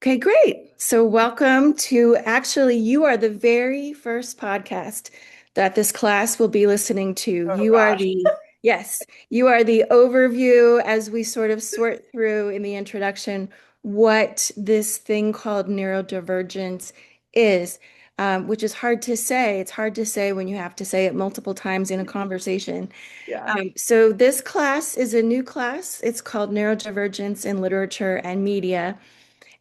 Okay, great. So, welcome to you are the very first podcast that this class will be listening to. Oh gosh. Yes, you are the overview as we sort of sort through in the introduction what this thing called neurodivergence is, which is hard to say. It's hard to say when you have to say it multiple times in a conversation. Yeah. So, this class is a new class. It's called Neurodivergence in Literature and Media.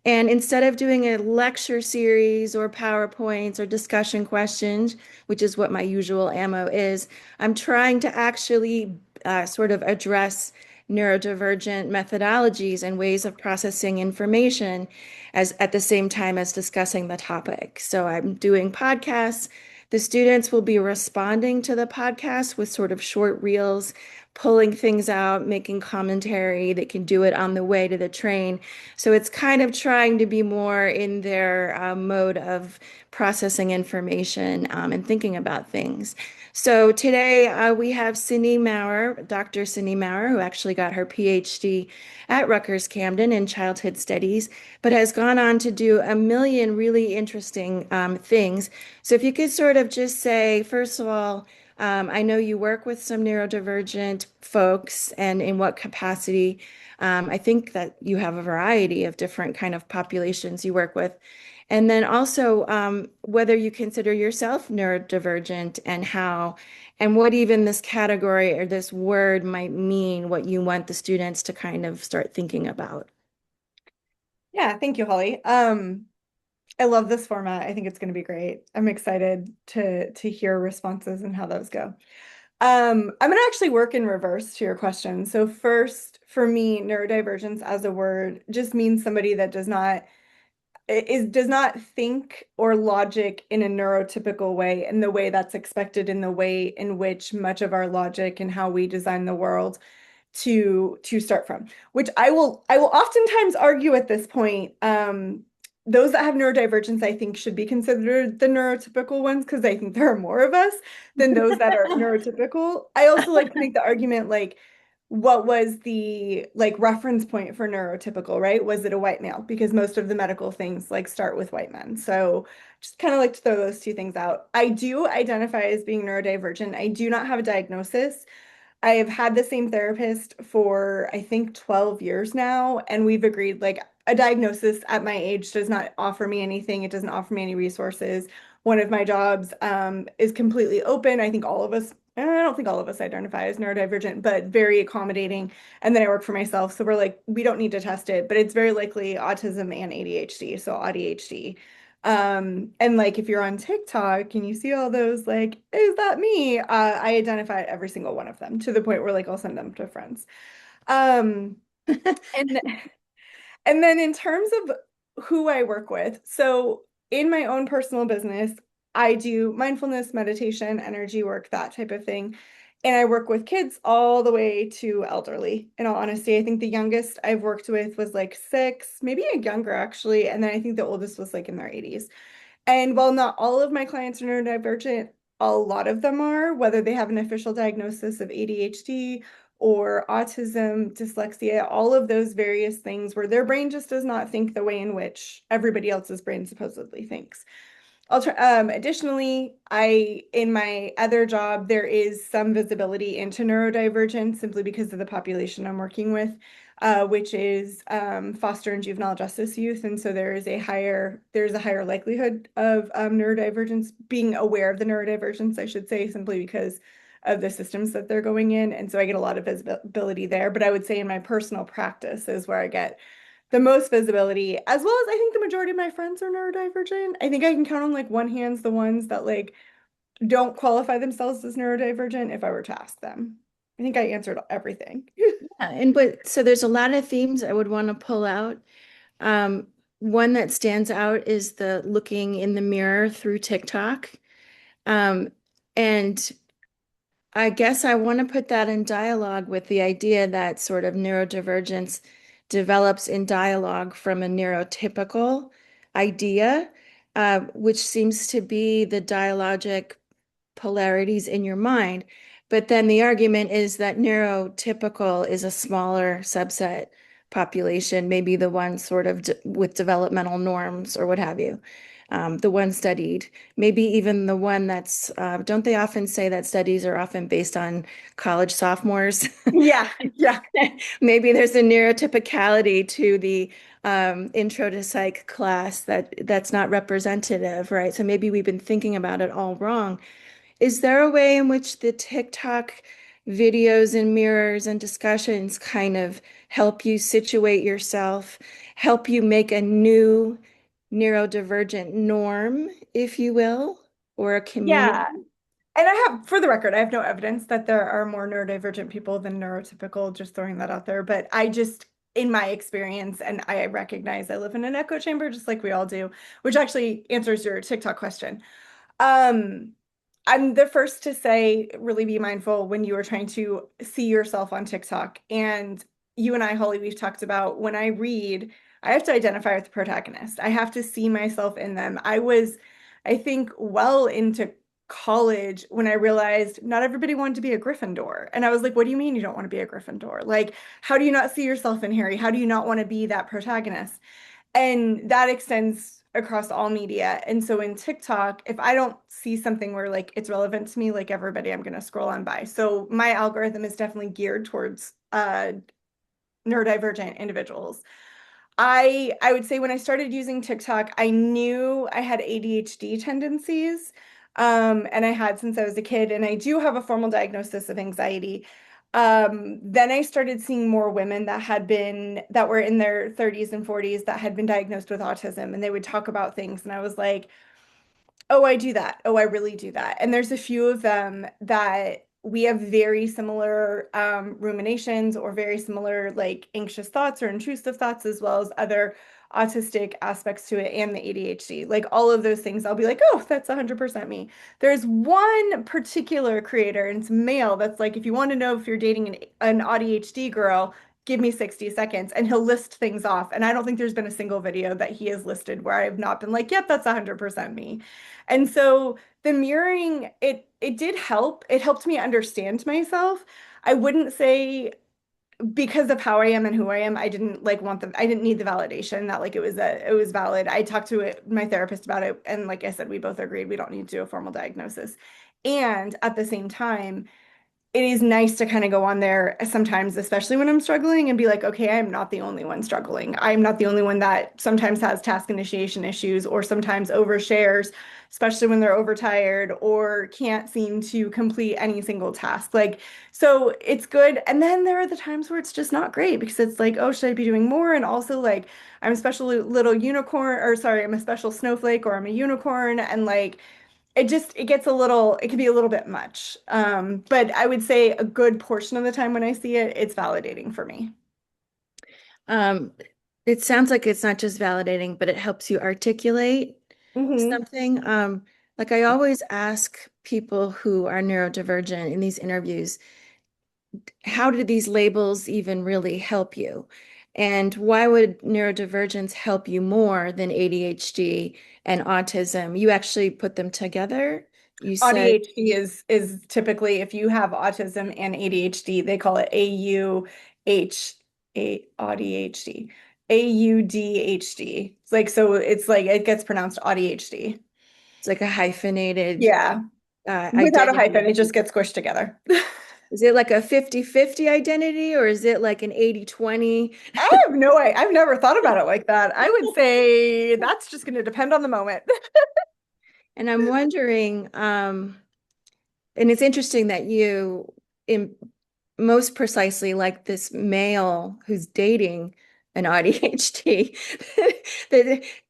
And instead of doing a lecture series or PowerPoints or discussion questions, which is what my usual ammo is, I'm trying to actually sort of address neurodivergent methodologies and ways of processing information as at the same time as discussing the topic. So I'm doing podcasts. The students will be responding to the podcast with sort of short reels, pulling things out, making commentary. They can do it on the way to the train. So it's kind of trying to be more in their mode of processing information and thinking about things. So today we have Cyndi Maurer, Dr. Cyndi Maurer, who actually got her PhD at Rutgers Camden in childhood studies, but has gone on to do a million really interesting things. So if you could sort of just say, first of all, I know you work with some neurodivergent folks, and in what capacity? I think that you have a variety of different kind of populations you work with. And then also whether you consider yourself neurodivergent and how, and what even this category or this word might mean, what you want the students to kind of start thinking about. Yeah, thank you, Holly. I love this format. I think it's going to be great. I'm excited to hear responses and how those go. I'm going to actually work in reverse to your question. So first, for me, neurodivergence as a word just means somebody that does not think or logic in a neurotypical way, in the way that's expected, in the way in which much of our logic and how we design the world to start from, which I will oftentimes argue at this point. Those that have neurodivergence, I think, should be considered the neurotypical ones because I think there are more of us than those that are neurotypical. I also like to make the argument like, what was the like reference point for neurotypical, right? Was it a white male? Because most of the medical things like start with white men. So just kind of like to throw those two things out. I do identify as being neurodivergent. I do not have a diagnosis. I have had the same therapist for I think 12 years now, and we've agreed like a diagnosis at my age does not offer me anything. It doesn't offer me any resources. One of my jobs is completely open. I think all of us, I don't think all of us identify as neurodivergent, but very accommodating. And then I work for myself. So we're like, we don't need to test it, but it's very likely autism and ADHD. So AUDHD. And like if you're on TikTok and you see all those like, is that me? I identify every single one of them to the point where like I'll send them to friends. Um, and and then in terms of who I work with, so in my own personal business, I do mindfulness, meditation, energy work, that type of thing. And I work with kids all the way to elderly. In all honesty, I think the youngest I've worked with was like 6, maybe a younger actually. And then I think the oldest was like in their 80s. And while not all of my clients are neurodivergent, a lot of them are, whether they have an official diagnosis of ADHD or autism, dyslexia, all of those various things where their brain just does not think the way in which everybody else's brain supposedly thinks. Additionally, in my other job, there is some visibility into neurodivergence simply because of the population I'm working with, which is foster and juvenile justice youth. And so there's a higher likelihood of neurodivergence, being aware of the neurodivergence, I should say, simply because of the systems that they're going in. And so I get a lot of visibility there. But I would say in my personal practice is where I get the most visibility, as well as I think the majority of my friends are neurodivergent. I think I can count on like one hand the ones that like don't qualify themselves as neurodivergent if I were to ask them. I think I answered everything. Yeah, and but so there's a lot of themes I would want to pull out. Um, One that stands out is the looking in the mirror through TikTok. Um, and I guess I want to put that in dialogue with the idea that sort of neurodivergence develops in dialogue from a neurotypical idea, which seems to be the dialogic polarities in your mind. But then the argument is that neurotypical is a smaller subset population, maybe the one sort of with developmental norms or what have you, the one studied, maybe even the one that's, don't they often say that studies are often based on college sophomores? Yeah, yeah. Maybe there's a neurotypicality to the intro to psych class that's not representative, right? So maybe we've been thinking about it all wrong. Is there a way in which the TikTok videos and mirrors and discussions kind of help you situate yourself, help you make a new neurodivergent norm, if you will, or a Yeah. community? And for the record, I have no evidence that there are more neurodivergent people than neurotypical, just throwing that out there. But I just, in my experience, and I recognize I live in an echo chamber just like we all do, which actually answers your TikTok question. Um, I'm the first to say, really be mindful when you are trying to see yourself on TikTok. And you and I, Holly, we've talked about when I read, I have to identify with the protagonist. I have to see myself in them. I think, well into college when I realized not everybody wanted to be a Gryffindor. And I was like, what do you mean you don't want to be a Gryffindor? Like, how do you not see yourself in Harry? How do you not want to be that protagonist? And that extends across all media. And so in TikTok, if I don't see something where like it's relevant to me, like everybody, I'm going to scroll on by. So my algorithm is definitely geared towards neurodivergent individuals. I would say when I started using TikTok, I knew I had ADHD tendencies, and I had since I was a kid, and I do have a formal diagnosis of anxiety. Then I started seeing more women that were in their 30s and 40s that had been diagnosed with autism, and they would talk about things, and I was like, oh, I do that. Oh, I really do that. And there's a few of them that we have very similar ruminations or very similar like anxious thoughts or intrusive thoughts, as well as other autistic aspects to it and the ADHD. Like all of those things, I'll be like, oh, that's 100% me. There's one particular creator, and it's male, that's like, if you want to know if you're dating an ADHD girl, give me 60 seconds and he'll list things off. And I don't think there's been a single video that he has listed where I have not been like, yep, that's 100% me. And so the mirroring, it did help. It helped me understand myself. I wouldn't say because of how I am and who I am, I didn't like I didn't need the validation that like it was valid. I talked to my therapist about it, and like I said, we both agreed we don't need to do a formal diagnosis. And at the same time, it is nice to kind of go on there sometimes, especially when I'm struggling, and be like, okay, I'm not the only one struggling. I'm not the only one that sometimes has task initiation issues or sometimes overshares, especially when they're overtired or can't seem to complete any single task. Like, so it's good. And then there are the times where it's just not great because it's like, oh, should I be doing more? And also, like, I'm a special little unicorn, or sorry, I'm a special snowflake, or I'm a unicorn. And like, it gets it can be a little bit much. But I would say a good portion of the time when I see it, it's validating for me. Um, it sounds like it's not just validating, but it helps you articulate Hmm. something. Like I always ask people who are neurodivergent in these interviews, how do these labels even really help you? And why would neurodivergence help you more than ADHD and autism? You actually put them together. You said ADHD is typically if you have autism and ADHD, they call it AUDHD. AUDHD. It's like so it's like it gets pronounced ADHD. it's like a hyphenated Yeah. Without a hyphen, identity. it just gets squished together. Is it like a 50-50 identity or is it like an 80-20? I've never thought about it like that. I would say that's just going to depend on the moment. And I'm wondering, and it's interesting that you in most precisely like this male who's dating an ADHD.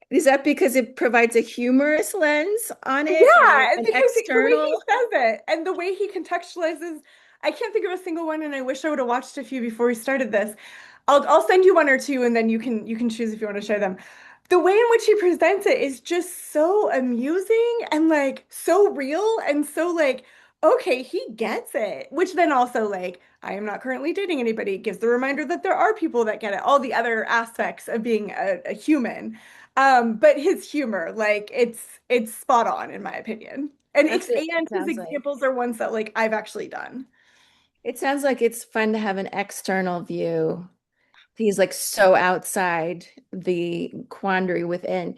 Is that because it provides a humorous lens on it or Yeah, an because the way he external? says it and the way he contextualizes, I can't think of a single one, and I wish I would have watched a few before we started this. I'll send you one or two, and then you can choose if you want to share them. The way in which he presents it is just so amusing and like so real and so like, okay, he gets it. Which then also like, I am not currently dating anybody. It gives the reminder that there are people that get it, all the other aspects of being a human. But his humor, like it's spot on in my opinion. That's what it And his sounds like. examples are ones that like I've actually done. It sounds like it's fun to have an external view He's like so outside the quandary within.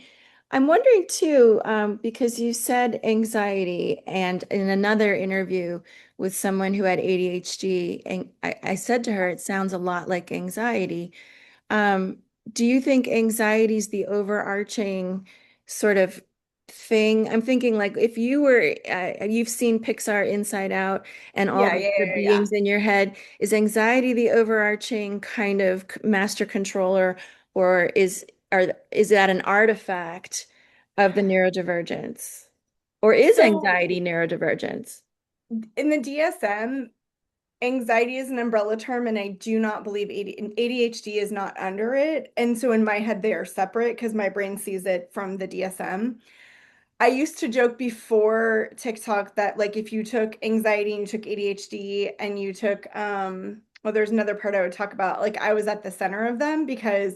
I'm wondering too, because you said anxiety, and in another interview with someone who had ADHD, and I said to her, it sounds a lot like anxiety. Um, do you think anxiety is the overarching sort of thing? I'm thinking like if you were, you've seen Pixar Inside Out and all Yeah, yeah, the yeah, yeah. beings in your head, is anxiety the overarching kind of master controller, or is that an artifact of the neurodivergence? Or is So anxiety neurodivergence? in the DSM, anxiety is an umbrella term, and I do not believe ADHD is not under it. And so in my head, they are separate because my brain sees it from the DSM. I used to joke before TikTok that like if you took anxiety and you took ADHD and you took well, there's another part I would talk about, like I was at the center of them because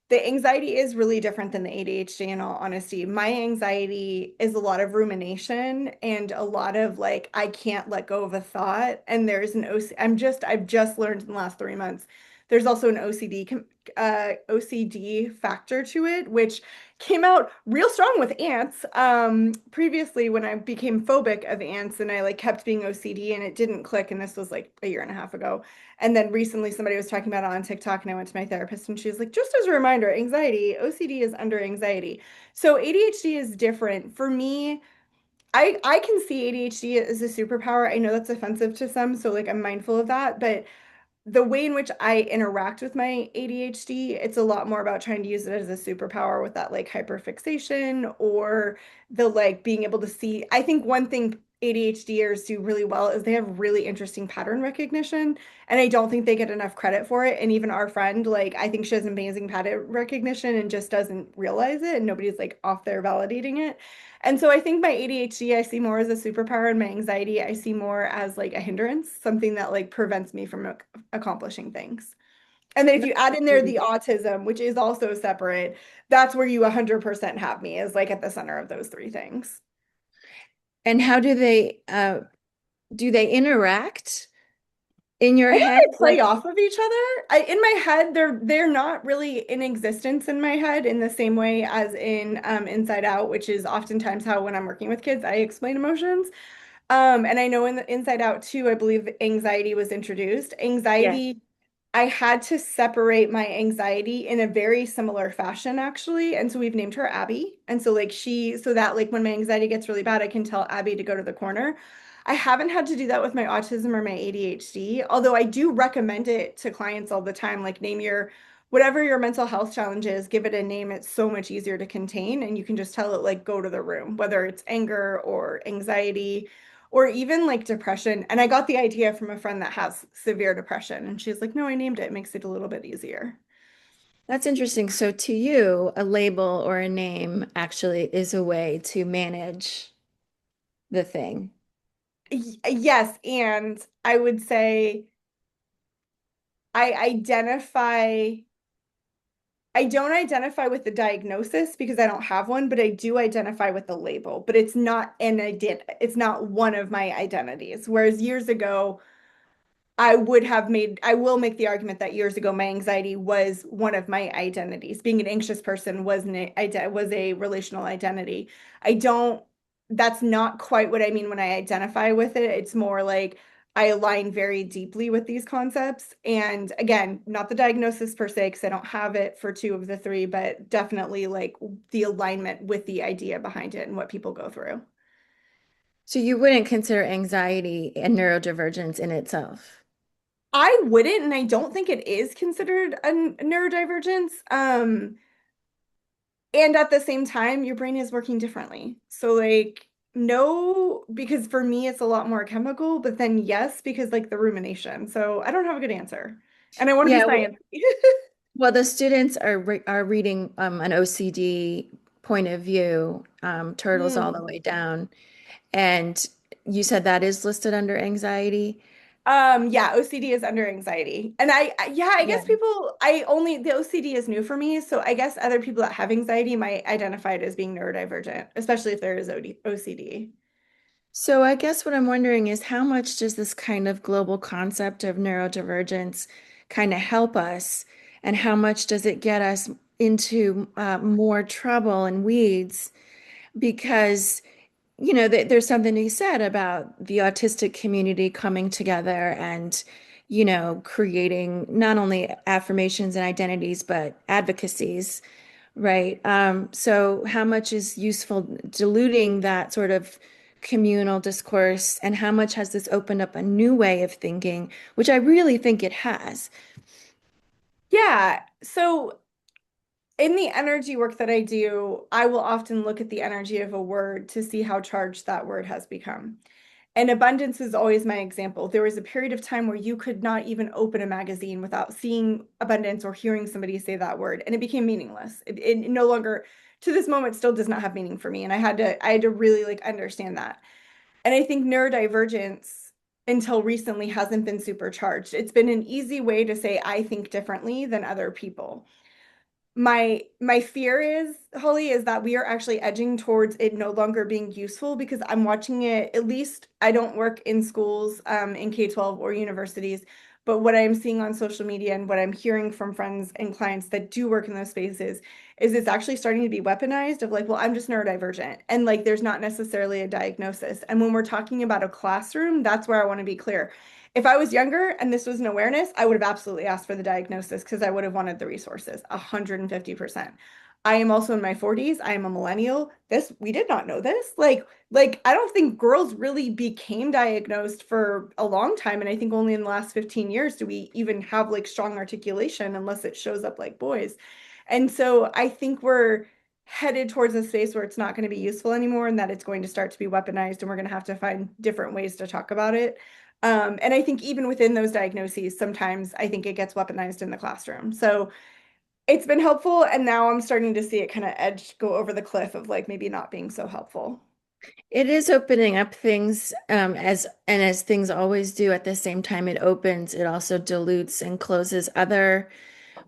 the anxiety is really different than the ADHD in all honesty. My anxiety is a lot of rumination and a lot of like I can't let go of a thought. And there's an I've just learned in the last 3 months. There's also an OCD factor to it, which came out real strong with ants. Previously when I became phobic of ants and I like kept being OCD and it didn't click, and this was like a year and a half ago. And then recently somebody was talking about it on TikTok and I went to my therapist and she was like, just as a reminder, anxiety, OCD is under anxiety. So ADHD is different. For me, I can see ADHD as a superpower. I know that's offensive to some, so like I'm mindful of that, but the way in which I interact with my ADHD, it's a lot more about trying to use it as a superpower with that like hyperfixation or the like being able to see. I think one thing ADHDers do really well is they have really interesting pattern recognition. And I don't think they get enough credit for it. And even our friend, like, I think she has amazing pattern recognition and just doesn't realize it. And nobody's like off there validating it. And so I think my ADHD I see more as a superpower and my anxiety I see more as like a hindrance, something that like prevents me from accomplishing things. And then if you add in there the autism, which is also separate, that's where you 100% have me is like at the center of those three things. And how do they interact in your I think head? they play Like, off of each other. In my head, they're not really in existence in my head in the same way as in Inside Out, which is oftentimes how when I'm working with kids, I explain emotions. And I know in the Inside Out too, I believe anxiety was introduced. yes. Anxiety, I had to separate my anxiety in a very similar fashion, actually. And so we've named her Abby. And so like so that like when my anxiety gets really bad, I can tell Abby to go to the corner. I haven't had to do that with my autism or my ADHD, although I do recommend it to clients all the time. Like name your whatever your mental health challenge is, give it a name. It's so much easier to contain, and you can just tell it like go to the room, whether it's anger or anxiety or even like depression. And I got the idea from a friend that has severe depression, and she's like, "No, I named it. It makes it a little bit easier." That's interesting. So to you, a label or a name actually is a way to manage the thing. Yes, and I would say I identify I don't identify with the diagnosis because I don't have one, but I do identify with the label. But it's not one of my identities. Whereas years ago, I will make the argument that years ago, my anxiety was one of my identities. Being an anxious person was a relational identity. I don't, that's not quite what I mean when I identify with it. It's more like I align very deeply with these concepts. And again, not the diagnosis per se, because I don't have it for two of the three, but definitely like the alignment with the idea behind it and what people go through. So you wouldn't consider anxiety and neurodivergence in itself. I wouldn't, and I don't think it is considered a neurodivergence. And at the same time, your brain is working differently. So like, no, because for me it's a lot more chemical, but then yes, because like the rumination. So I don't have a good answer. And I want to be Yeah, science. well, the students are reading an OCD point of view, turtles all the Hmm. way down, and you said that is listed under anxiety. Yeah, OCD is under anxiety. And yeah, I Yeah. guess the OCD is new for me. So I guess other people that have anxiety might identify it as being neurodivergent, especially if there is OCD. So I guess what I'm wondering is how much does this kind of global concept of neurodivergence kind of help us? and how much does it get us into more trouble and weeds because there's something to be said about the autistic community coming together and, creating not only affirmations and identities, but advocacies, right? So how much is useful diluting that sort of communal discourse, and how much has this opened up a new way of thinking, which I really think it has. Yeah. So in the energy work that I do, I will often look at the energy of a word to see how charged that word has become. And abundance is always my example. There was a period of time where you could not even open a magazine without seeing abundance or hearing somebody say that word, and it became meaningless. It no longer, to this moment, still does not have meaning for me. And I had to really like understand that. And I think neurodivergence until recently hasn't been supercharged. It's been an easy way to say I think differently than other people. My fear is, Holly, is that we are actually edging towards it no longer being useful because I'm watching it, at least I don't work in schools in K-12 or universities, but what I'm seeing on social media and what I'm hearing from friends and clients that do work in those spaces is it's actually starting to be weaponized of like, well, I'm just neurodivergent. And like there's not necessarily a diagnosis. And when we're talking about a classroom, that's where I want to be clear. If I was younger and this was an awareness, I would have absolutely asked for the diagnosis because I would have wanted the resources, 150%. I am also in my 40s. I am a millennial. We did not know this. Like I don't think girls really became diagnosed for a long time. And I think only in the last 15 years do we even have like strong articulation unless it shows up like boys. And so I think we're headed towards a space where it's not going to be useful anymore and that it's going to start to be weaponized and we're going to have to find different ways to talk about it. And I think even within those diagnoses, sometimes I think it gets weaponized in the classroom. So it's been helpful. And now I'm starting to see it kind of go over the cliff of like maybe not being so helpful. It is opening up things, as things always do. At the same time it opens, it also dilutes and closes other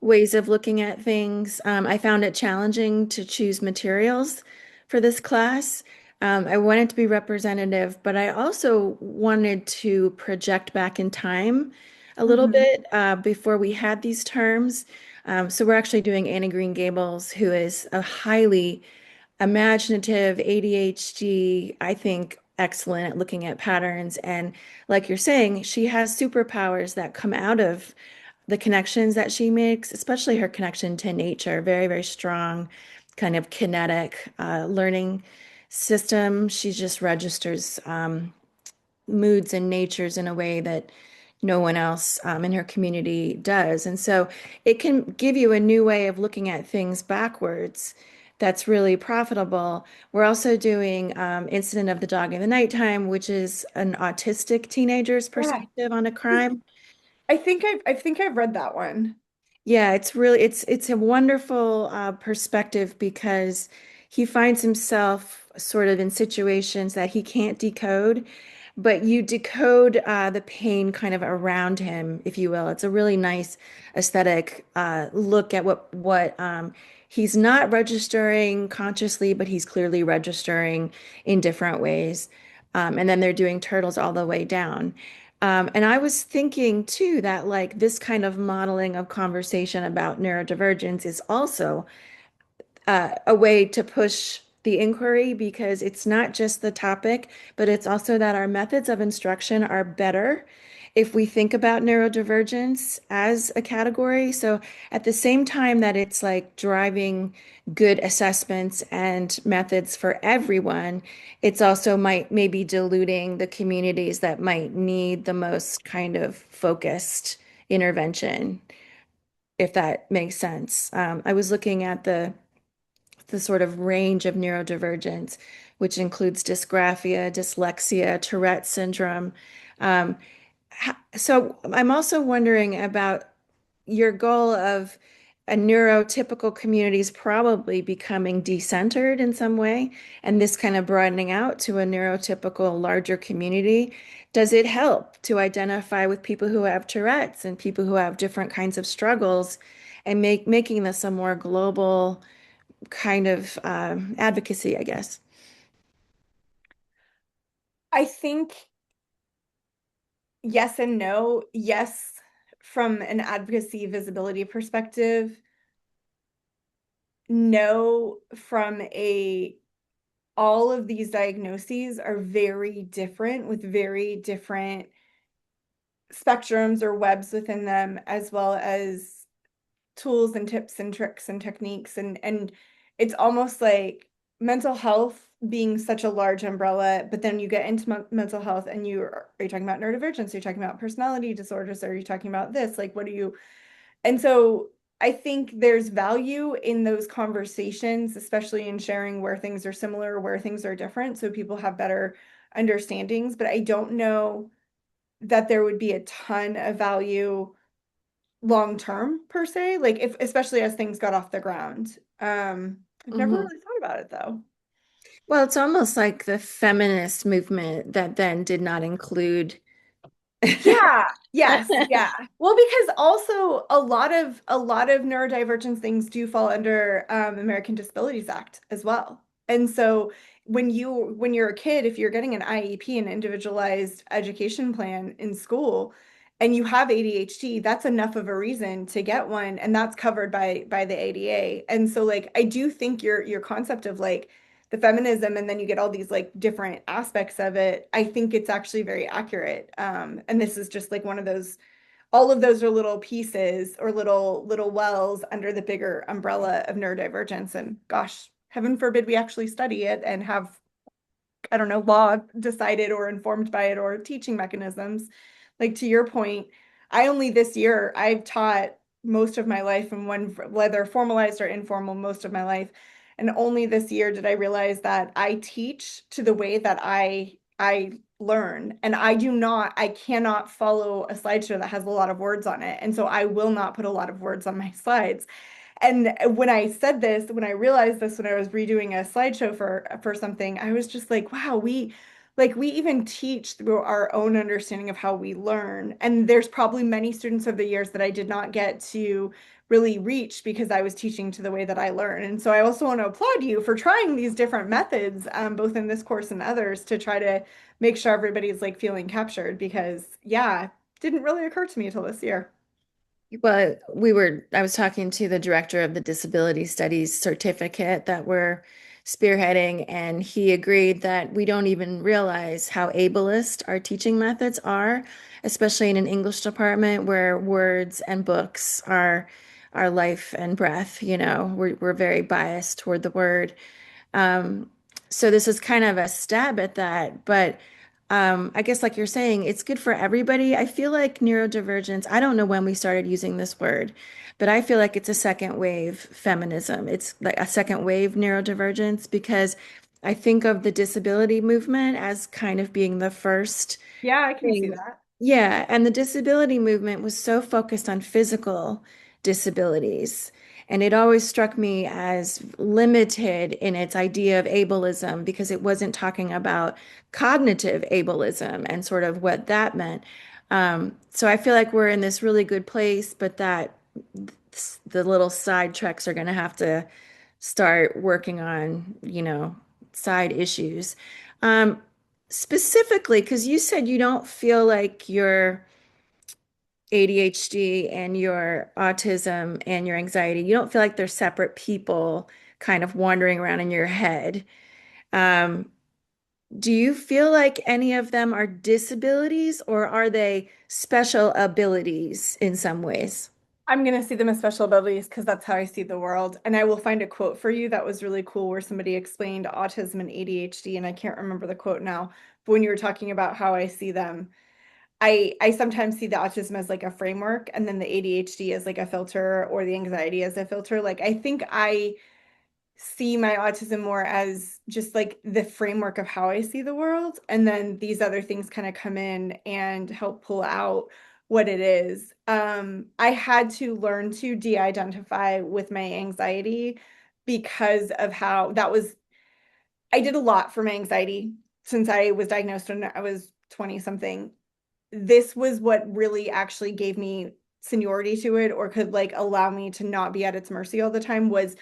ways of looking at things. I found it challenging to choose materials for this class. I wanted to be representative, but I also wanted to project back in time a little Mhm. bit before we had these terms. So we're actually doing Anna Green Gables, who is a highly imaginative ADHD, I think excellent at looking at patterns. And like you're saying, she has superpowers that come out of the connections that she makes, especially her connection to nature, very, very strong, kind of kinetic learning system. She just registers moods and natures in a way that no one else in her community does. And so it can give you a new way of looking at things backwards that's really profitable. We're also doing Incident of the Dog in the Nighttime, which is an autistic teenager's Yeah. perspective on a crime. I think I've read that one. Yeah, it's a wonderful perspective because he finds himself sort of in situations that he can't decode, but you decode the pain kind of around him, if you will. It's a really nice aesthetic look at what he's not registering consciously, but he's clearly registering in different ways. And then they're doing turtles all the way down. And I was thinking too that like this kind of modeling of conversation about neurodivergence is also a way to push the inquiry because it's not just the topic, but it's also that our methods of instruction are better if we think about neurodivergence as a category. So at the same time that it's like driving good assessments and methods for everyone, it's also might maybe diluting the communities that might need the most kind of focused intervention, if that makes sense. I was looking at the sort of range of neurodivergence, which includes dysgraphia, dyslexia, Tourette syndrome. Um, so I'm also wondering about your goal of a neurotypical communities probably becoming decentered in some way, and this kind of broadening out to a neurotypical larger community. Does it help to identify with people who have Tourette's and people who have different kinds of struggles and making this a more global kind of advocacy, I guess? I think yes and no. Yes, from an advocacy visibility perspective, know from a all of these diagnoses are very different with very different spectrums or webs within them, as well as tools and tips and tricks and techniques. And it's almost like mental health being such a large umbrella, but then you get into mental health and are you talking about neurodivergence? Are you talking about personality disorders? Are you talking about this? Like, what do you? And so I think there's value in those conversations, especially in sharing where things are similar, where things are different, so people have better understandings. But I don't know that there would be a ton of value long term per se, like if especially as things got off the ground. I've never Mhm. really thought about it though. Well, it's almost like the feminist movement that then did not include. Yeah, yes, yeah. Well, because also a lot of neurodivergence things do fall under American Disabilities Act as well. And so when you're a kid, if you're getting an IEP, an individualized education plan in school, and you have ADHD, that's enough of a reason to get one, and that's covered by the ADA. And so like I do think your concept of like the feminism and then you get all these like different aspects of it, I think it's actually very accurate. And this is just like one of those, all of those are little pieces or little wells under the bigger umbrella of neurodivergence. And gosh, heaven forbid we actually study it and have, I don't know, law decided or informed by it or teaching mechanisms. Like to your point, I only this year I've taught most of my life and one whether formalized or informal most of my life. And only this year did I realize that I teach to the way that I learn. And I cannot follow a slideshow that has a lot of words on it. And so I will not put a lot of words on my slides. And when I said this, when I realized this, when I was redoing a slideshow for something, I was just like, wow, we even teach through our own understanding of how we learn. And there's probably many students over the years that I did not get to really reach because I was teaching to the way that I learn. And so I also want to applaud you for trying these different methods, both in this course and others, to try to make sure everybody's like feeling captured because yeah, it didn't really occur to me until this year. Well, I was talking to the director of the disability studies certificate that we're spearheading, and he agreed that we don't even realize how ableist our teaching methods are, especially in an English department where words and books are our life and breath. We're very biased toward the word. Um, so this is kind of a stab at that, but I guess like you're saying, it's good for everybody. I feel like neurodivergence, I don't know when we started using this word, but I feel like it's a second wave feminism. It's like a second wave neurodivergence because I think of the disability movement as kind of being the first Yeah, I can see thing. that. Yeah, and the disability movement was so focused on physical disabilities. And it always struck me as limited in its idea of ableism because it wasn't talking about cognitive ableism and sort of what that meant. So I feel like we're in this really good place, but that the little side treks are going to have to start working on, side issues. Um, Specifically, because you said you don't feel like your ADHD and your autism and your anxiety, you don't feel like they're separate people kind of wandering around in your head. Um, do you feel like any of them are disabilities or are they special abilities in some ways? I'm going to see them as special abilities because that's how I see the world. And I will find a quote for you that was really cool where somebody explained autism and ADHD, and I can't remember the quote now. But when you were talking about how I see them, I sometimes see the autism as like a framework and then the ADHD as like a filter or the anxiety as a filter. Like I think I see my autism more as just like the framework of how I see the world. And then these other things kind of come in and help pull out what it is. I had to learn to de-identify with my anxiety because of how that was, I did a lot for my anxiety since I was diagnosed when I was 20 something. This was what really actually gave me seniority to it or could like allow me to not be at its mercy all the time was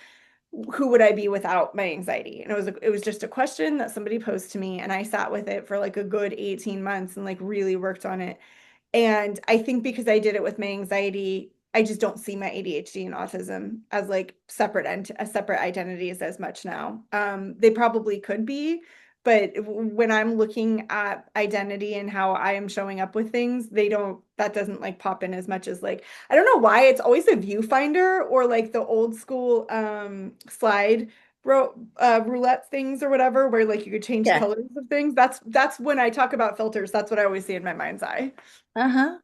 who would I be without my anxiety? And it was just a question that somebody posed to me and I sat with it for like a good 18 months and like really worked on it. And I think because I did it with my anxiety, I just don't see my ADHD and autism as like separate identities as much now. They probably could be, but when I'm looking at identity and how I am showing up with things, that doesn't like pop in as much as like, I don't know why it's always a viewfinder or like the old school slide roulette things or whatever, where like you could change Yeah. colors of things. That's when I talk about filters, that's what I always see in my mind's eye. Uh-huh.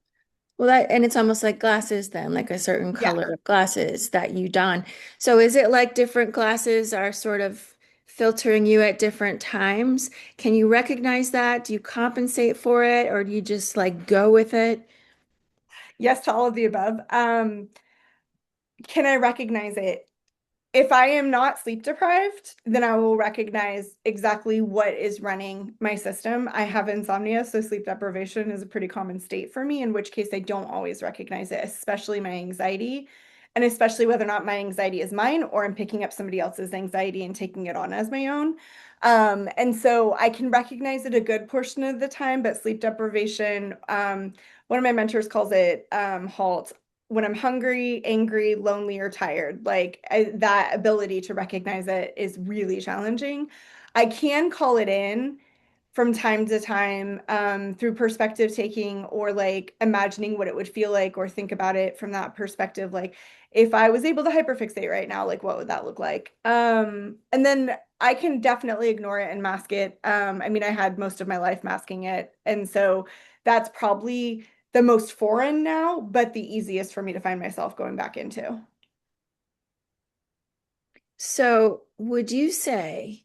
Well, and it's almost like glasses then, like a certain Yeah. color of glasses that you don. So is it like different glasses are sort of filtering you at different times? Can you recognize that? Do you compensate for it or do you just like go with it? Yes to all of the above. Can I recognize it? If I am not sleep deprived, then I will recognize exactly what is running my system. I have insomnia, so sleep deprivation is a pretty common state for me, in which case I don't always recognize it, especially my anxiety, and especially whether or not my anxiety is mine or I'm picking up somebody else's anxiety and taking it on as my own. And so I can recognize it a good portion of the time, but sleep deprivation, one of my mentors calls it halt when I'm hungry, angry, lonely, or tired. That ability to recognize it is really challenging. I can call it in from time to time through perspective taking or like imagining what it would feel like or think about it from that perspective. Like if I was able to hyperfixate right now, like what would that look like? And then I can definitely ignore it and mask it. I mean, I had most of my life masking it. And so that's probably the most foreign now, but the easiest for me to find myself going back into. So would you say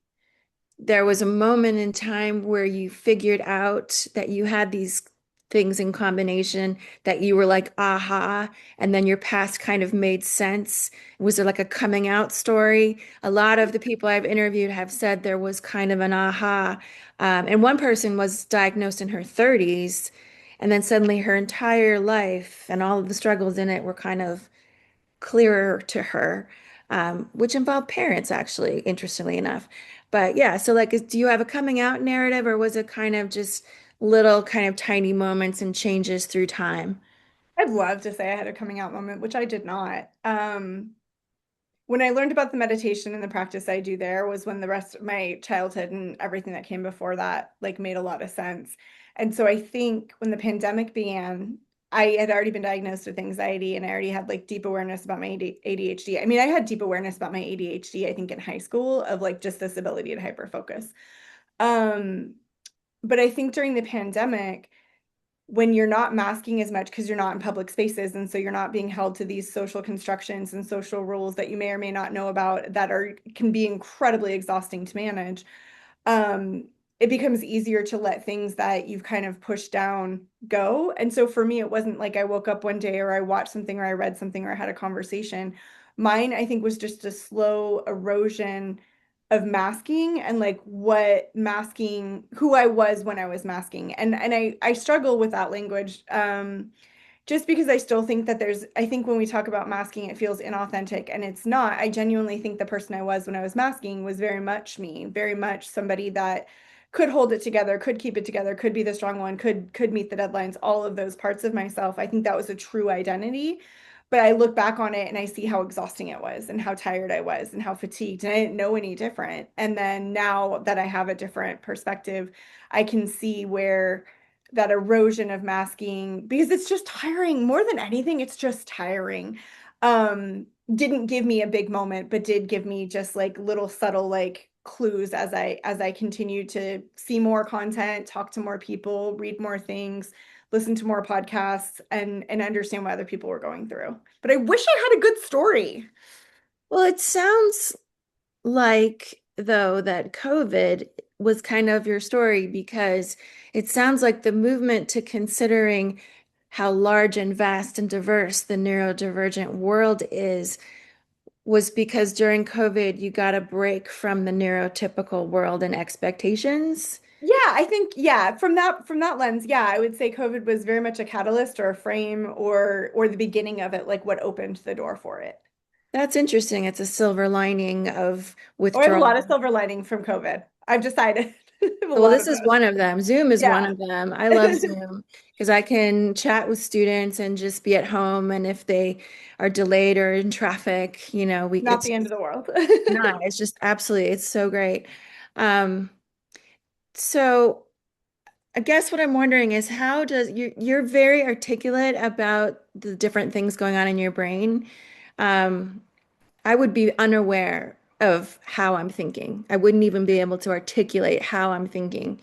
there was a moment in time where you figured out that you had these things in combination that you were like, aha, and then your past kind of made sense? Was there like a coming out story? A lot of the people I've interviewed have said there was kind of an aha. And one person was diagnosed in her 30s, and then suddenly her entire life and all of the struggles in it were kind of clearer to her, which involved parents, actually, interestingly enough. But yeah, so like, do you have a coming out narrative, or was it kind of just little, kind of tiny moments and changes through time? I'd love to say I had a coming out moment, which I did not. When I learned about the meditation and the practice I do there was when the rest of my childhood and everything that came before that like made a lot of sense. And so I think when the pandemic began, I had already been diagnosed with anxiety and I already had like deep awareness about my ADHD. I mean, I had deep awareness about my ADHD, I think in high school of like just this ability to hyperfocus. Um, but I think during the pandemic, when you're not masking as much because you're not in public spaces and so you're not being held to these social constructions and social rules that you may or may not know about that are can be incredibly exhausting to manage, um, it becomes easier to let things that you've kind of pushed down go. And so for me, it wasn't like I woke up one day or I watched something or I read something or I had a conversation. Mine, I think, was just a slow erosion of masking and like what masking who I was when I was masking. And I struggle with that language. Just because I still think that I think when we talk about masking, it feels inauthentic and it's not. I genuinely think the person I was when I was masking was very much me, very much somebody that could hold it together, could keep it together, could be the strong one, could meet the deadlines, all of those parts of myself. I think that was a true identity. But I look back on it and I see how exhausting it was and how tired I was and how fatigued, and I didn't know any different. And then now that I have a different perspective, I can see where that erosion of masking, because it's just tiring more than anything, it's just tiring. Didn't give me a big moment, but did give me just like little subtle like clues as I continue to see more content, talk to more people, read more things, listen to more podcasts, and understand what other people were going through. But I wish I had a good story. Well, it sounds like, though, that COVID was kind of your story because it sounds like the movement to considering how large and vast and diverse the neurodivergent world is was because during COVID, you got a break from the neurotypical world and expectations. Yeah, I think yeah, from that lens, yeah, I would say COVID was very much a catalyst or a frame or the beginning of it, like what opened the door for it. That's interesting. It's a silver lining of Oh, I have a withdrawal. lot of silver lining from COVID. I've decided. have a Well, lot this of is those. one of them. Zoom is one Yeah. of them. I love Zoom because I can chat with students and just be at home. And if they are delayed or in traffic, Not the end of the world. it's just absolutely, it's so great. Um, so I guess what I'm wondering is how does you're very articulate about the different things going on in your brain. Um, I would be unaware of how I'm thinking. I wouldn't even be able to articulate how I'm thinking,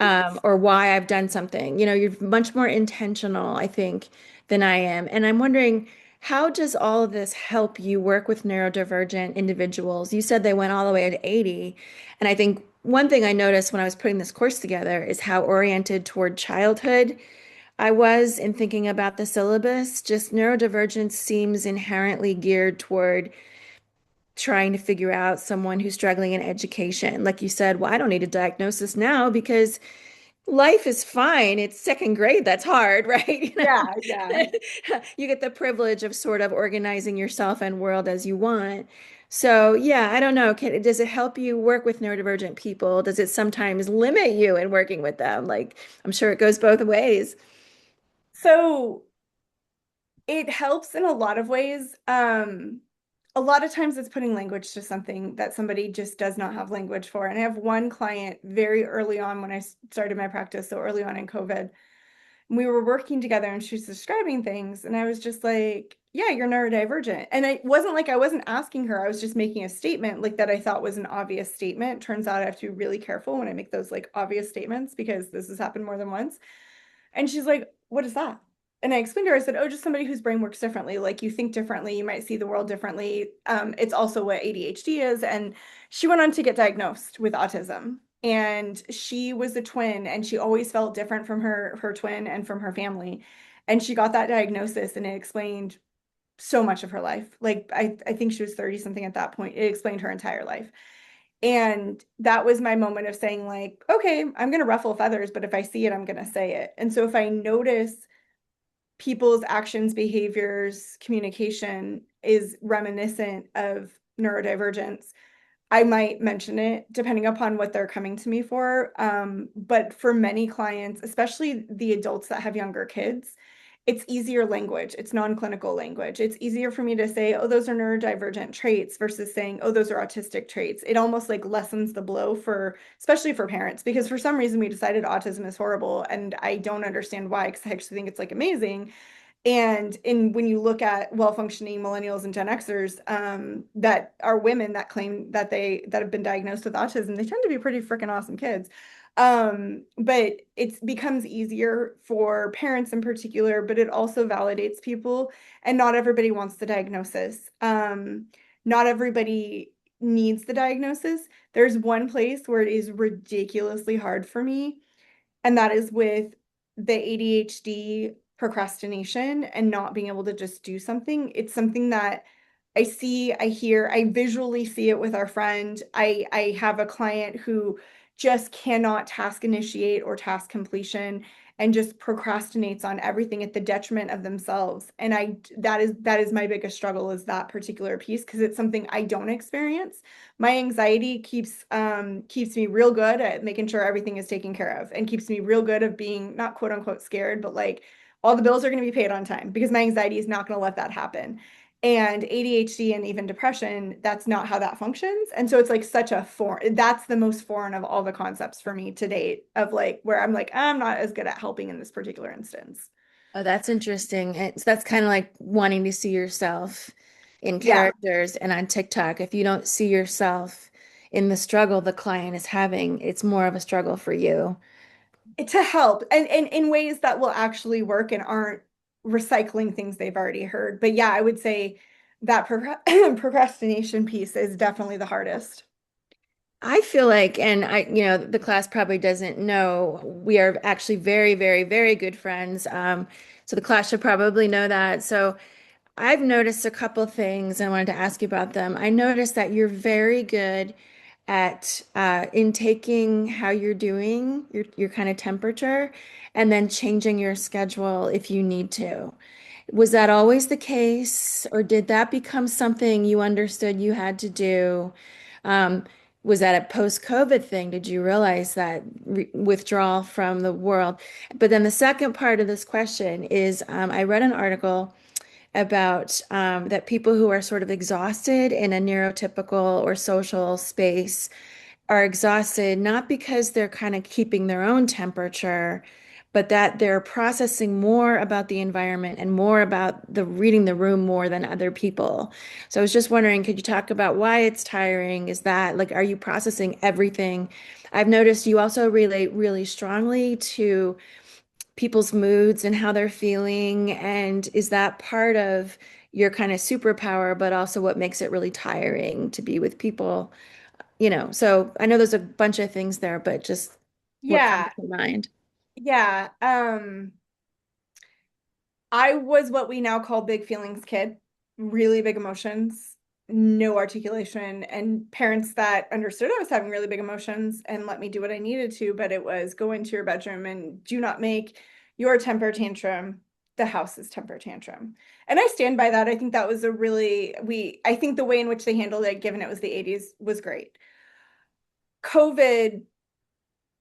or why I've done something. You're much more intentional, I think, than I am. And I'm wondering, how does all of this help you work with neurodivergent individuals? You said they went all the way to 80. And I think one thing I noticed when I was putting this course together is how oriented toward childhood I was in thinking about the syllabus. Just neurodivergence seems inherently geared toward trying to figure out someone who's struggling in education. Like you said, well, I don't need a diagnosis now because life is fine. It's second grade that's hard, right? Yeah, yeah. You get the privilege of sort of organizing yourself and world as you want. So, yeah, I don't know. Does it help you work with neurodivergent people? Does it sometimes limit you in working with them? Like, I'm sure it goes both ways. So it helps in a lot of ways. A lot of times it's putting language to something that somebody just does not have language for. And I have one client very early on when I started my practice, so early on in COVID, we were working together and she was describing things and I was just like, yeah, you're neurodivergent. And it wasn't like I wasn't asking her, I was just making a statement like that I thought was an obvious statement. Turns out I have to be really careful when I make those like obvious statements because this has happened more than once. And she's like, what is that? And I explained to her, I said, oh, just somebody whose brain works differently. Like you think differently, you might see the world differently. It's also what ADHD is. And she went on to get diagnosed with autism. And she was a twin and she always felt different from her twin and from her family. And she got that diagnosis and it explained so much of her life. Like I think she was 30 something at that point. It explained her entire life. And that was my moment of saying, like, okay, I'm going to ruffle feathers, but if I see it, I'm going to say it. And so if I notice people's actions, behaviors, communication is reminiscent of neurodivergence, I might mention it depending upon what they're coming to me for. But for many clients, especially the adults that have younger kids, it's easier language. It's non-clinical language. It's easier for me to say, oh, those are neurodivergent traits versus saying, oh, those are autistic traits. It almost like lessens the blow for, especially for parents, because for some reason we decided autism is horrible and I don't understand why, because I actually think it's like amazing. And when you look at well-functioning millennials and Gen Xers that are women that claim that that have been diagnosed with autism, they tend to be pretty freaking awesome kids. But it becomes easier for parents in particular, but it also validates people, and not everybody wants the diagnosis. Not everybody needs the diagnosis. There's one place where it is ridiculously hard for me, and that is with the ADHD procrastination and not being able to just do something. It's something that I see, I hear, I visually see it with our friend. I have a client who just cannot task initiate or task completion and just procrastinates on everything at the detriment of themselves. And that is my biggest struggle, is that particular piece, because it's something I don't experience. My anxiety keeps me real good at making sure everything is taken care of, and keeps me real good of being not quote unquote scared, but like all the bills are going to be paid on time, because my anxiety is not going to let that happen. And ADHD and even depression, that's not how that functions. And so it's like such a foreign, that's the most foreign of all the concepts for me to date, of like where I'm like, I'm not as good at helping in this particular instance. Oh, that's interesting. That's kind of like wanting to see yourself in Yeah, characters and on TikTok. If you don't see yourself in the struggle the client is having, it's more of a struggle for you. to help and in ways that will actually work and aren't recycling things they've already heard. But yeah, I would say that procrastination piece is definitely the hardest. I feel like, and the class probably doesn't know, we are actually very, very, very good friends. So the class should probably know that. So I've noticed a couple things and I wanted to ask you about them. I noticed that you're very good at intaking how you're doing, your kind of temperature, and then changing your schedule if you need to. Was that always the case, or did that become something you understood you had to do? Um, was that a post-COVID thing? Did you realize that re withdrawal from the world? But then the second part of this question is I read an article about that people who are sort of exhausted in a neurotypical or social space are exhausted not because they're kind of keeping their own temperature, but that they're processing more about the environment and more about the reading the room more than other people. So I was just wondering, could you talk about why it's tiring? Is that like, are you processing everything? I've noticed you also relate really strongly to people's moods and how they're feeling. And is that part of your kind of superpower, but also what makes it really tiring to be with people? So I know there's a bunch of things there, but just what comes Yeah, to mind? yeah. I was what we now call big feelings kid, really big emotions, no articulation, and parents that understood I was having really big emotions and let me do what I needed to, but it was go into your bedroom and do not make your temper tantrum the house's temper tantrum. And I stand by that. I think that was I think the way in which they handled it, given it was the 80s, was great. COVID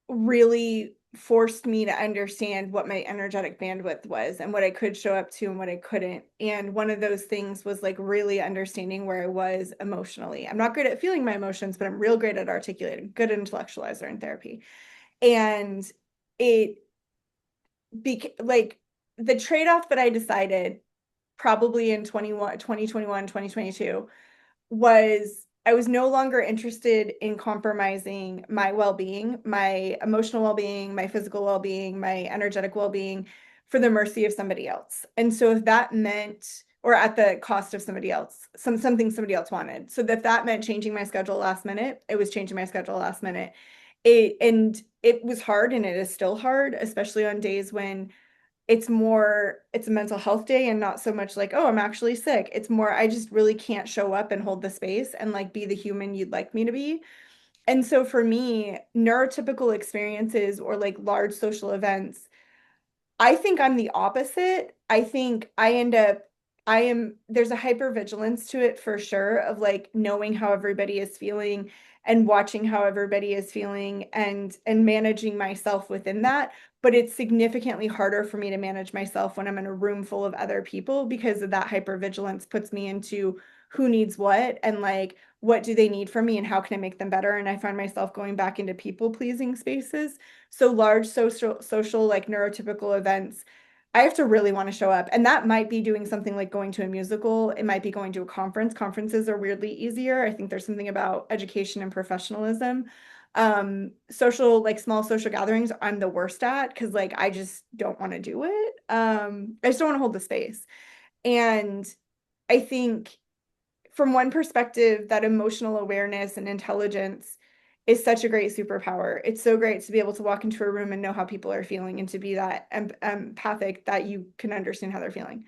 really forced me to understand what my energetic bandwidth was and what I could show up to and what I couldn't. And one of those things was like really understanding where I was emotionally. I'm not great at feeling my emotions, but I'm real great at articulating, good intellectualizer in therapy. And it like the trade-off that I decided probably in 2021, 2022 was I was no longer interested in compromising my well-being, my emotional well-being, my physical well-being, my energetic well-being for the mercy of somebody else. And so if that meant, or at the cost of somebody else, something somebody else wanted. So if that meant changing my schedule last minute, it was changing my schedule last minute. It was hard and it is still hard, especially on days when it's a mental health day and not so much like, oh, I'm actually sick. It's more, I just really can't show up and hold the space and like be the human you'd like me to be. And so for me, neurotypical experiences or like large social events, I think I'm the opposite. I think there's a hypervigilance to it for sure of like knowing how everybody is feeling and watching how everybody is feeling and managing myself within that. But it's significantly harder for me to manage myself when I'm in a room full of other people because of that hypervigilance puts me into who needs what and like what do they need from me and how can I make them better? And I find myself going back into people pleasing spaces. So large social like neurotypical events, I have to really want to show up. And that might be doing something like going to a musical. It might be going to a conference. Conferences are weirdly easier. I think there's something about education and professionalism. Social, like small social gatherings, I'm the worst at because like I just don't want to do it. I just don't want to hold the space. And I think from one perspective, that emotional awareness and intelligence is such a great superpower. It's so great to be able to walk into a room and know how people are feeling and to be that empathic that you can understand how they're feeling.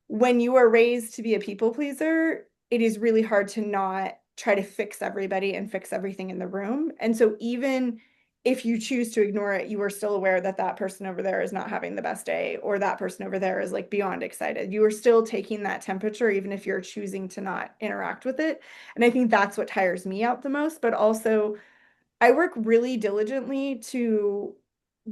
When you are raised to be a people pleaser, it is really hard to not try to fix everybody and fix everything in the room. And so even if you choose to ignore it, you are still aware that that person over there is not having the best day, or that person over there is like beyond excited. You are still taking that temperature, even if you're choosing to not interact with it. And I think that's what tires me out the most. But also, I work really diligently to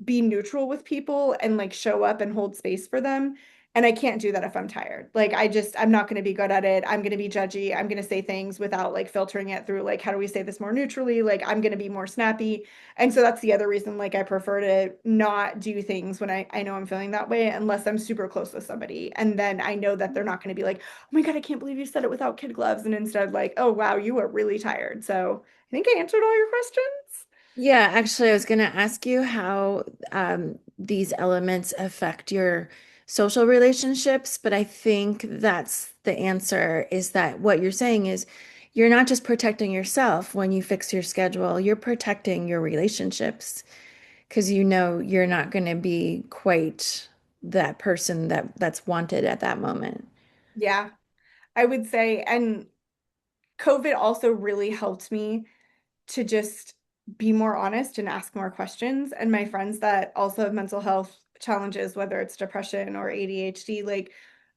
be neutral with people and like show up and hold space for them. And I can't do that if I'm tired. Like I'm not going to be good at it. I'm going to be judgy. I'm going to say things without like filtering it through like, how do we say this more neutrally? Like I'm going to be more snappy. And so that's the other reason like I prefer to not do things when I know I'm feeling that way unless I'm super close with somebody. And then I know that they're not going to be like, oh my God, I can't believe you said it without kid gloves. And instead like, oh wow, you are really tired. So I think I answered all your questions. Yeah, actually, I was going to ask you how these elements affect your social relationships, but I think that's the answer is that what you're saying is you're not just protecting yourself when you fix your schedule, you're protecting your relationships because you know you're not going to be quite that person that's wanted at that moment. Yeah, I would say, and COVID also really helped me to just be more honest and ask more questions. And my friends that also have mental health challenges, whether it's depression or ADHD, like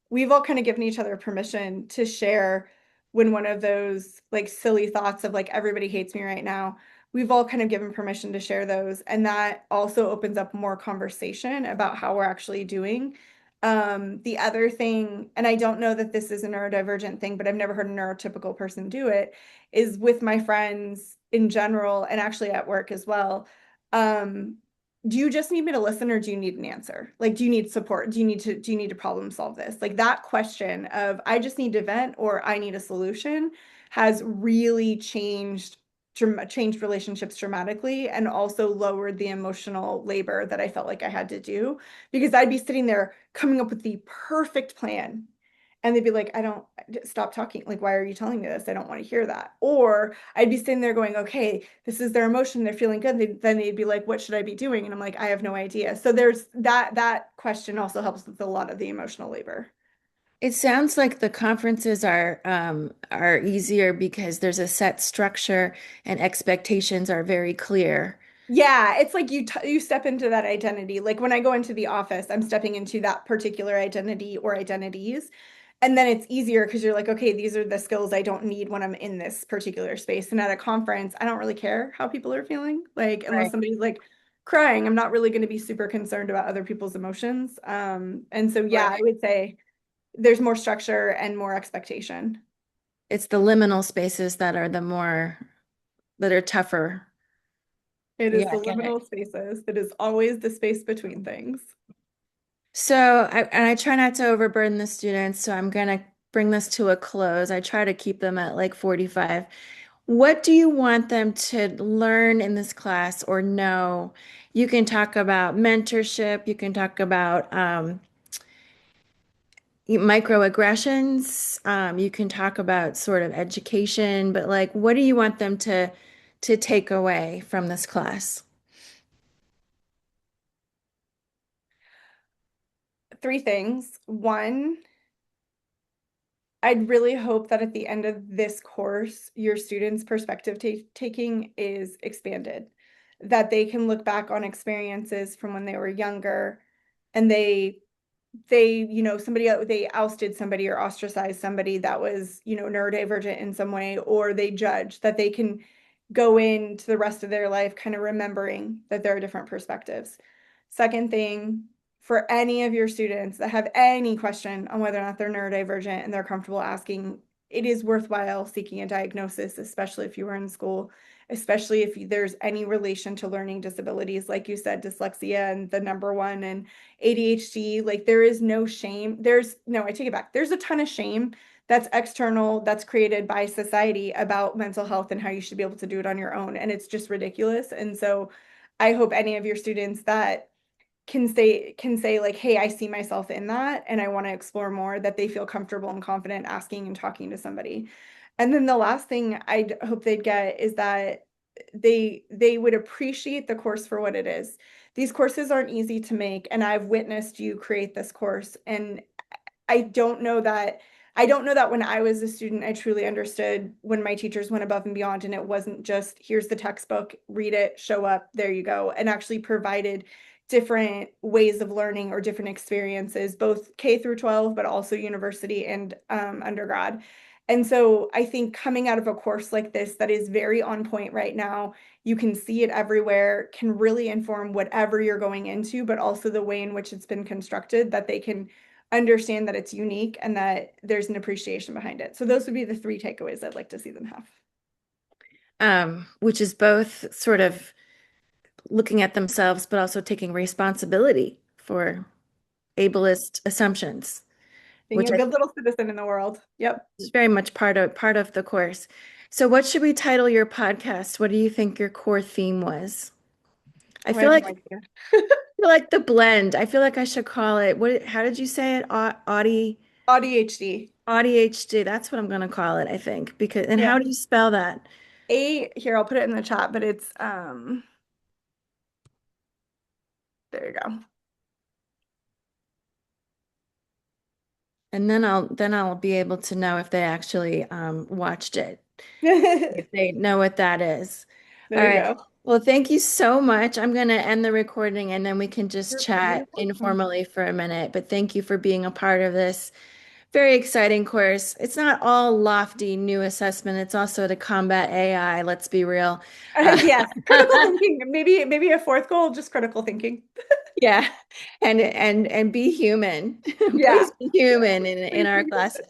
we've all kind of given each other permission to share when one of those like silly thoughts of like everybody hates me right now, we've all kind of given permission to share those. And that also opens up more conversation about how we're actually doing. The other thing, and I don't know that this is a neurodivergent thing, but I've never heard a neurotypical person do it, is with my friends in general and actually at work as well. Um, do you just need me to listen or do you need an answer? Like, do you need support? Do you need to problem solve this? Like that question of I just need to vent or I need a solution has really changed relationships dramatically and also lowered the emotional labor that I felt like I had to do because I'd be sitting there coming up with the perfect plan. And they'd be like, I don't stop talking. Like, why are you telling me this? I don't want to hear that. Or I'd be sitting there going, okay, this is their emotion. They're feeling good. Then they'd be like, what should I be doing? And I'm like, I have no idea. So there's that question also helps with a lot of the emotional labor. It sounds like the conferences are easier because there's a set structure and expectations are very clear. Yeah, it's like you step into that identity. Like when I go into the office, I'm stepping into that particular identity or identities. And then it's easier because you're like, okay, these are the skills I don't need when I'm in this particular space. And at a conference, I don't really care how people are feeling. Like unless Right. somebody's like crying, I'm not really going to be super concerned about other people's emotions. And so yeah, I Right. would say there's more structure and more expectation. It's the liminal spaces that are the more that are tougher. It Yeah, is I the get it. liminal spaces that is always the space between things. And I try not to overburden the students, so I'm gonna bring this to a close. I try to keep them at like 45. What do you want them to learn in this class or know? You can talk about mentorship, you can talk about microaggressions, you can talk about sort of education, but like what do you want them to take away from this class? Three things. One, I'd really hope that at the end of this course, your students' perspective taking is expanded, that they can look back on experiences from when they were younger and they ousted somebody or ostracized somebody that was neurodivergent in some way, or they judge that they can go into the rest of their life kind of remembering that there are different perspectives. Second thing, for any of your students that have any question on whether or not they're neurodivergent and they're comfortable asking, it is worthwhile seeking a diagnosis, especially if you were in school, especially if there's any relation to learning disabilities, like you said, dyslexia and the number one, and ADHD. Like there is no shame. No, I take it back. There's a ton of shame that's external, that's created by society about mental health and how you should be able to do it on your own. And it's just ridiculous. And so I hope any of your students that can say like, hey, I see myself in that and I want to explore more, that they feel comfortable and confident asking and talking to somebody. And then the last thing I hope they'd get is that they would appreciate the course for what it is. These courses aren't easy to make, and I've witnessed you create this course. And I don't know that I don't know that when I was a student, I truly understood when my teachers went above and beyond, and it wasn't just here's the textbook, read it, show up, there you go, and actually provided different ways of learning or different experiences, both K through 12, but also university and undergrad. And so I think coming out of a course like this that is very on point right now, you can see it everywhere, can really inform whatever you're going into, but also the way in which it's been constructed, that they can understand that it's unique and that there's an appreciation behind it. So those would be the three takeaways I'd like to see them have. Which is both sort of looking at themselves, but also taking responsibility for ableist assumptions, Being which a I good think little citizen in the world. Yep. is very much part of the course. So, what should we title your podcast? What do you think your core theme was? I Oh, I feel have like no idea. the blend. I feel like I should call it. What? How did you say it? AUDHD. AUDHD. That's what I'm going to call it. I think because. And Yeah. how do you spell that? Here, I'll put it in the chat, but it's there you go. And then I'll be able to know if they actually watched it, if they know what that is. There All you right. go. Well, thank you so much. I'm going to end the recording and then we can just You're chat welcome. informally for a minute. But thank you for being a part of this Very exciting course. It's not all lofty new assessment. It's also to combat AI. Let's be real. Yes, critical thinking. Maybe a fourth goal, just critical thinking. Yeah, and be human. Yeah. Please be human in Thank our you. classes.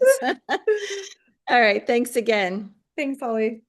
All right, thanks again. Thanks, Holly.